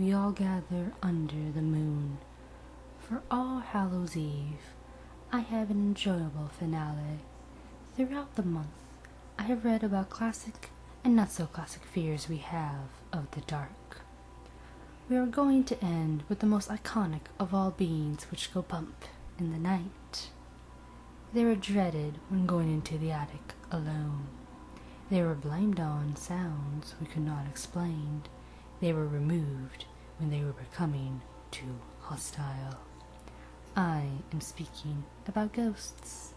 we all gather under the moon for All Hallows Eve. I have an enjoyable finale. Throughout the month, I have read about classic and not so classic fears we have of the dark. We are going to end with the most iconic of all beings which go bump in the night. They were dreaded when going into the attic alone. They were blamed on sounds we could not explain. They were removed when they were becoming too hostile. I am speaking about ghosts.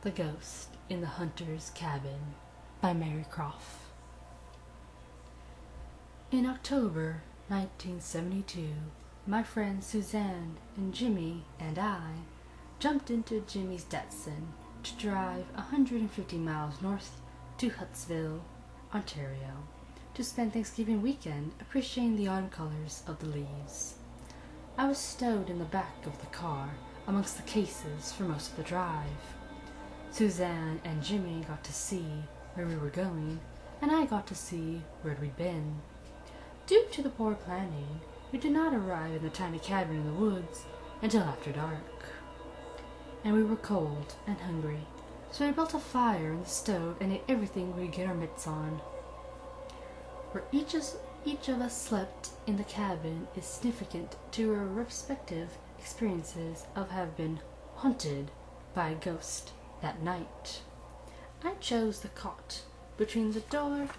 The Ghost in the Hunter's Cabin by Mary Croft. In October 1972, my friends Suzanne and Jimmy and I jumped into Jimmy's Datsun to drive 150 miles north to Hudsville, Ontario, to spend Thanksgiving weekend appreciating the autumn colors of the leaves. I was stowed in the back of the car amongst the cases for most of the drive. Suzanne and Jimmy got to see where we were going, and I got to see where we'd been. Due to the poor planning, we did not arrive in the tiny cabin in the woods until after dark. And we were cold and hungry, so we built a fire in the stove and ate everything we could get our mitts on. Where each of us slept in the cabin is significant to our respective experiences of having been haunted by a ghost that night. I chose the cot between the door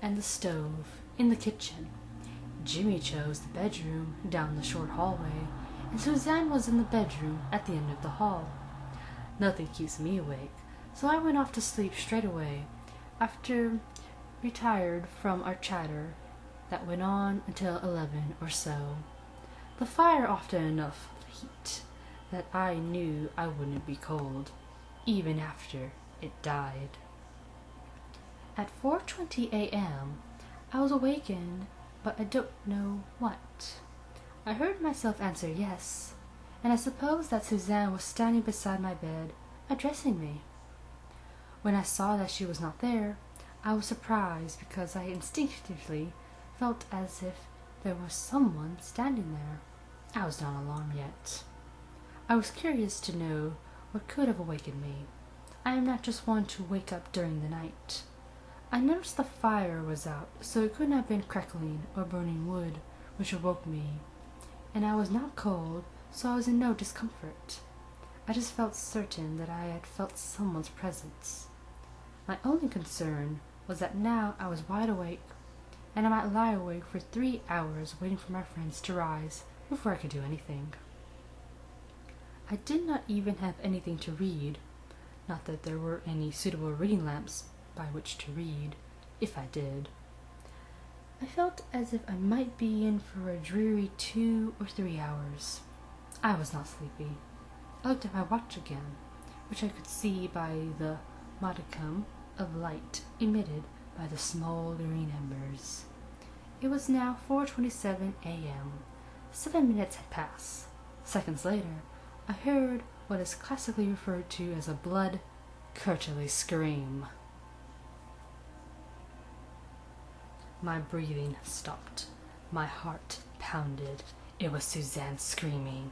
and the stove in the kitchen. Jimmy chose the bedroom down the short hallway, and Suzanne was in the bedroom at the end of the hall. Nothing keeps me awake, so I went off to sleep straight away after retired from our chatter that went on until 11 or so. The fire offered enough heat that I knew I wouldn't be cold, even after it died. At 4:20 a.m., I was awakened, but I don't know what. I heard myself answer yes, and I suppose that Suzanne was standing beside my bed, addressing me. When I saw that she was not there, I was surprised because I instinctively felt as if there was someone standing there. I was not alarmed yet. I was curious to know what could have awakened me. I am not just one to wake up during the night. I noticed the fire was out, so it couldn't have been crackling or burning wood which awoke me, and I was not cold, so I was in no discomfort. I just felt certain that I had felt someone's presence. My only concern was that now I was wide awake, and I might lie awake for 3 hours waiting for my friends to rise before I could do anything. I did not even have anything to read, not that there were any suitable reading lamps by which to read, if I did. I felt as if I might be in for a dreary 2 or 3 hours. I was not sleepy. I looked at my watch again, which I could see by the modicum of light emitted by the smoldering embers. It was now 4:27 a.m. 7 minutes had passed. Seconds later, I heard what is classically referred to as a blood-curdling scream. My breathing stopped. My heart pounded. It was Suzanne screaming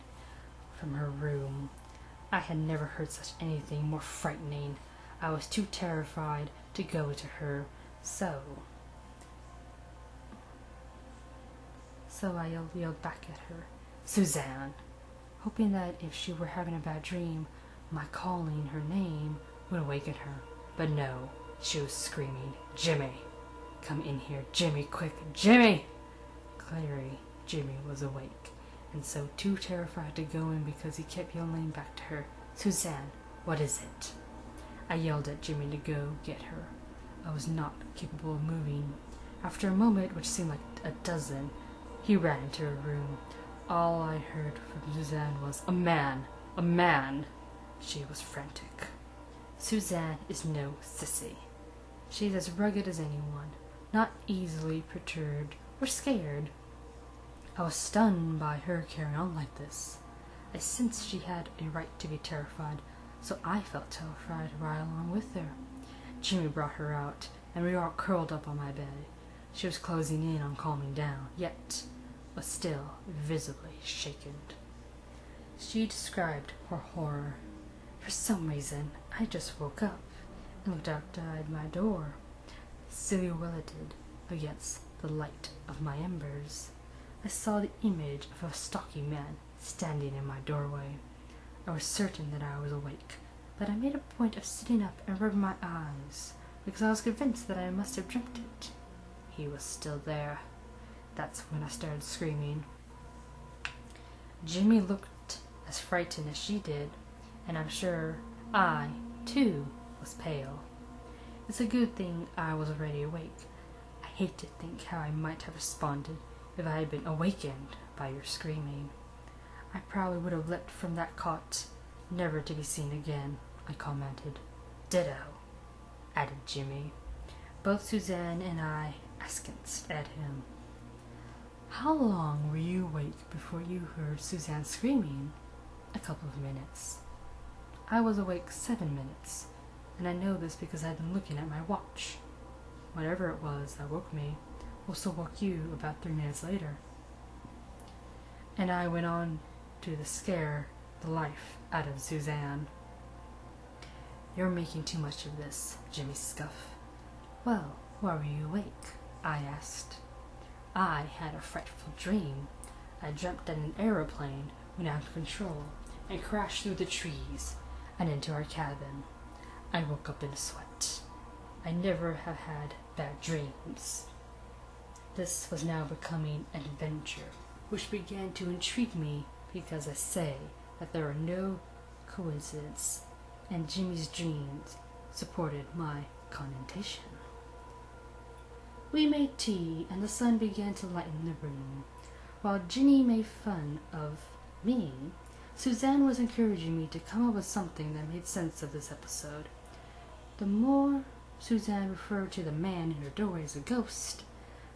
from her room. I had never heard such anything more frightening. I was too terrified to go to her, so I yelled back at her, "Suzanne," hoping that if she were having a bad dream, my calling her name would awaken her. But no, she was screaming, "Jimmy! Come in here, Jimmy, quick, Jimmy!" Clearly, Jimmy was awake, and so too terrified to go in because he kept yelling back to her, "Suzanne, what is it?" I yelled at Jimmy to go get her. I was not capable of moving. After a moment, which seemed like a dozen, he ran into her room. All I heard from Suzanne was, "A man! A man!" She was frantic. Suzanne is no sissy. She is as rugged as anyone, not easily perturbed or scared. I was stunned by her carrying on like this. I sensed she had a right to be terrified, so I felt terrified right along with her. Jimmy brought her out, and we were all curled up on my bed. She was closing in on calming down, yet was still visibly shaken. She described her horror. For some reason, I just woke up and looked outside my door, silhouetted against the light of my embers. I saw the image of a stocky man standing in my doorway. I was certain that I was awake, but I made a point of sitting up and rubbing my eyes, because I was convinced that I must have dreamt it. He was still there. That's when I started screaming. Jimmy looked as frightened as she did, and I'm sure I, too, was pale. It's a good thing I was already awake. I hate to think how I might have responded if I had been awakened by your screaming. I probably would have leapt from that cot, never to be seen again, I commented. Ditto, added Jimmy. Both Suzanne and I askance at him. How long were you awake before you heard Suzanne screaming? A couple of minutes. I was awake 7 minutes, and I know this because I'd been looking at my watch. Whatever it was that woke me also woke you about 3 minutes later. And I went on to scare the life out of Suzanne. You're making too much of this, Jimmy scoffed. Well, why were you awake? I asked. I had a frightful dream. I dreamt that an aeroplane went out of control and crashed through the trees and into our cabin. I woke up in a sweat. I never have had bad dreams. This was now becoming an adventure, which began to intrigue me because I say that there are no coincidences, and Jimmy's dreams supported my connotation. We made tea, and the sun began to lighten the room. While Ginny made fun of me, Suzanne was encouraging me to come up with something that made sense of this episode. The more Suzanne referred to the man in her doorway as a ghost,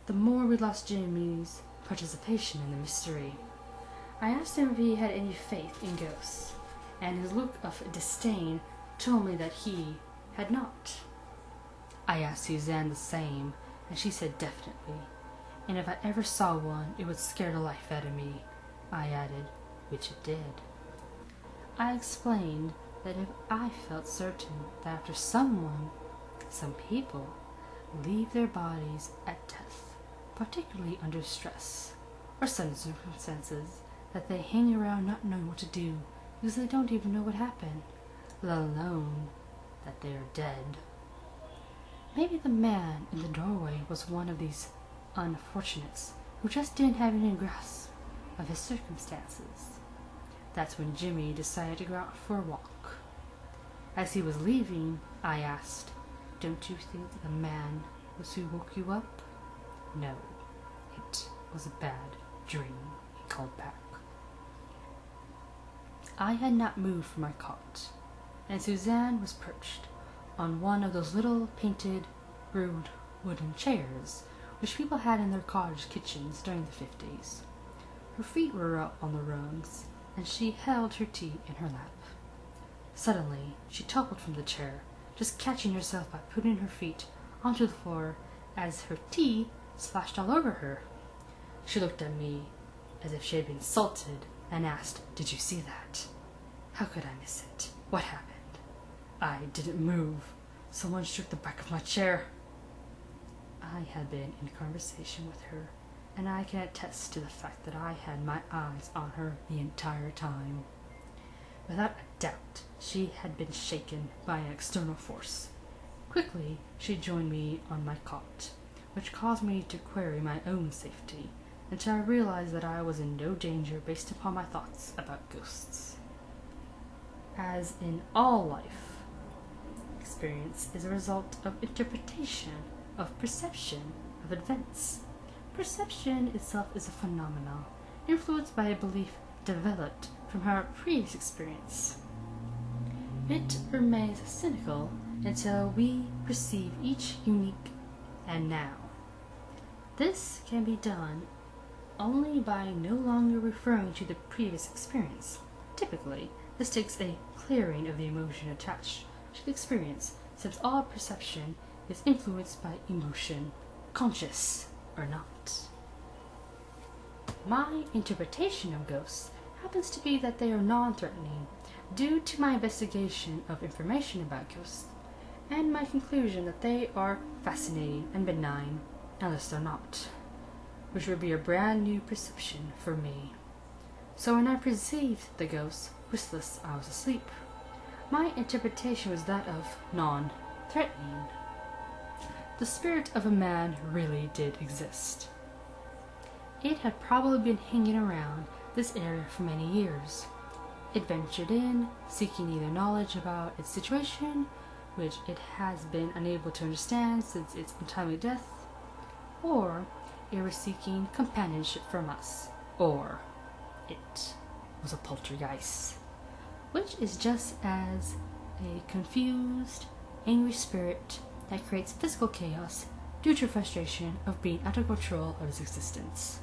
the more we lost Jimmy's participation in the mystery. I asked him if he had any faith in ghosts, and his look of disdain told me that he had not. I asked Suzanne the same, and she said definitely. And if I ever saw one, it would scare the life out of me, I added, which it did. I explained that if I felt certain that after some people, leave their bodies at death, particularly under stress, or sudden circumstances, that they hang around not knowing what to do because they don't even know what happened, let alone that they are dead. Maybe the man in the doorway was one of these unfortunates who just didn't have any grasp of his circumstances. That's when Jimmy decided to go out for a walk. As he was leaving, I asked, "Don't you think the man was who woke you up?" "No, it was a bad dream," he called back. I had not moved from my cot, and Suzanne was perched on one of those little painted, rude wooden chairs which people had in their cottage kitchens during the 50s. Her feet were up on the rungs, and she held her tea in her lap. Suddenly, she toppled from the chair, just catching herself by putting her feet onto the floor as her tea splashed all over her. She looked at me as if she had been insulted and asked, "Did you see that?" How could I miss it? What happened? I didn't move. Someone shook the back of my chair. I had been in conversation with her, and I can attest to the fact that I had my eyes on her the entire time. Without a doubt, she had been shaken by an external force. Quickly, she joined me on my cot, which caused me to query my own safety, until I realized that I was in no danger based upon my thoughts about ghosts. As in all life, experience is a result of interpretation, of perception, of events. Perception itself is a phenomenon, influenced by a belief developed from our previous experience. It remains cynical until we perceive each unique and now. This can be done only by no longer referring to the previous experience. Typically, this takes a clearing of the emotion attached to the experience, since all perception is influenced by emotion. conscious or not. My interpretation of ghosts happens to be that they are non-threatening due to my investigation of information about ghosts and my conclusion that they are fascinating and benign unless they're not, which would be a brand new perception for me. So when I perceived the ghost whilst I was asleep, my interpretation was that of non-threatening. The spirit of a man really did exist. It had probably been hanging around this area for many years. It ventured in, seeking either knowledge about its situation, which it has been unable to understand since its untimely death, or it was seeking companionship from us, or it was a poltergeist, which is just as a confused, angry spirit that creates physical chaos due to frustration of being out of control of its existence.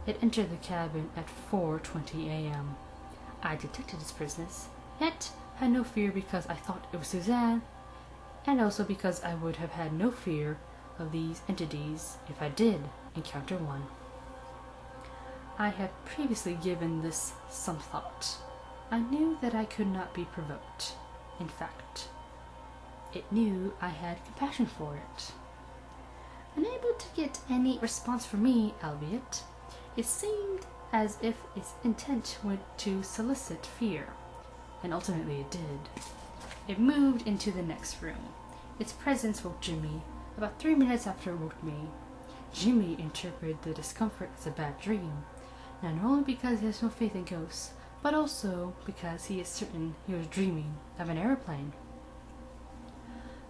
It entered the cabin at 4:20 a.m. I detected its presence, yet had no fear because I thought it was Suzanne, and also because I would have had no fear of these entities if I did encounter one. I had previously given this some thought. I knew that I could not be provoked. In fact, it knew I had compassion for it. Unable to get any response from me, albeit, it seemed as if its intent went to solicit fear, and ultimately it did. It moved into the next room. Its presence woke Jimmy about 3 minutes after it woke me. Jimmy interpreted the discomfort as a bad dream, not only because he has no faith in ghosts, but also because he is certain he was dreaming of an airplane.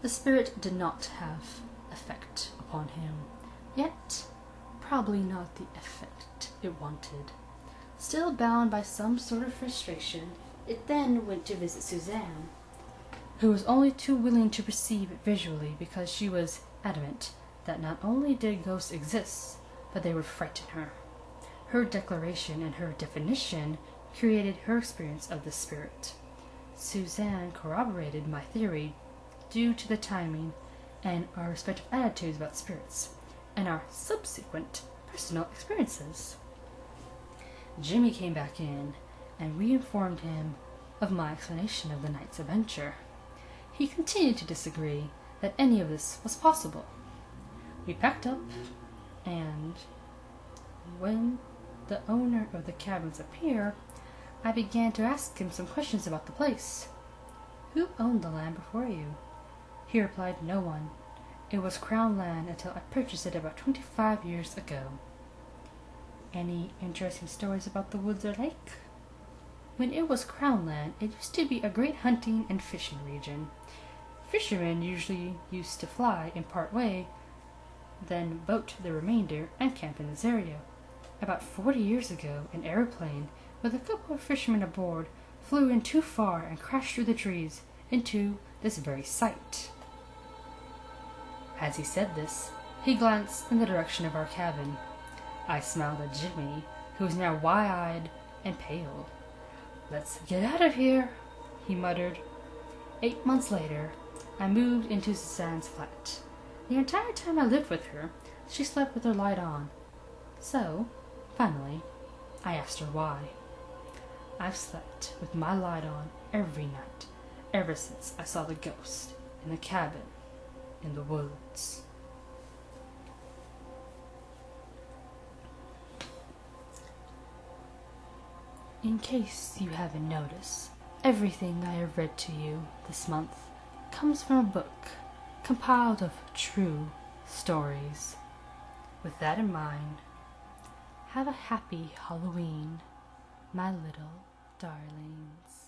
The spirit did not have effect upon him, yet probably not the effect it wanted. Still bound by some sort of frustration, it then went to visit Suzanne, who was only too willing to perceive it visually because she was adamant that not only did ghosts exist, but they would frighten her. Her declaration and her definition created her experience of the spirit. Suzanne corroborated my theory due to the timing and our respective attitudes about spirits, and our subsequent personal experiences. Jimmy came back in, and we informed him of my explanation of the night's adventure. He continued to disagree that any of this was possible. We packed up, and when the owner of the cabins appeared, I began to ask him some questions about the place. Who owned the land before you? He replied, no one. It was Crown land until I purchased it about 25 years ago. Any interesting stories about the woods or lake? When it was Crown land, it used to be a great hunting and fishing region. Fishermen usually used to fly in part way, then boat the remainder and camp in this area. About 40 years ago, an airplane with a couple of fishermen aboard flew in too far and crashed through the trees into this very site. As he said this, he glanced in the direction of our cabin. I smiled at Jimmy, who was now wide-eyed and pale. Let's get out of here, he muttered. 8 months later, I moved into Suzanne's flat. The entire time I lived with her, she slept with her light on. So, finally, I asked her why. I've slept with my light on every night, ever since I saw the ghost in the cabin in the woods. In case you haven't noticed, everything I have read to you this month comes from a book compiled of true stories. With that in mind, have a happy Halloween, my little darlings.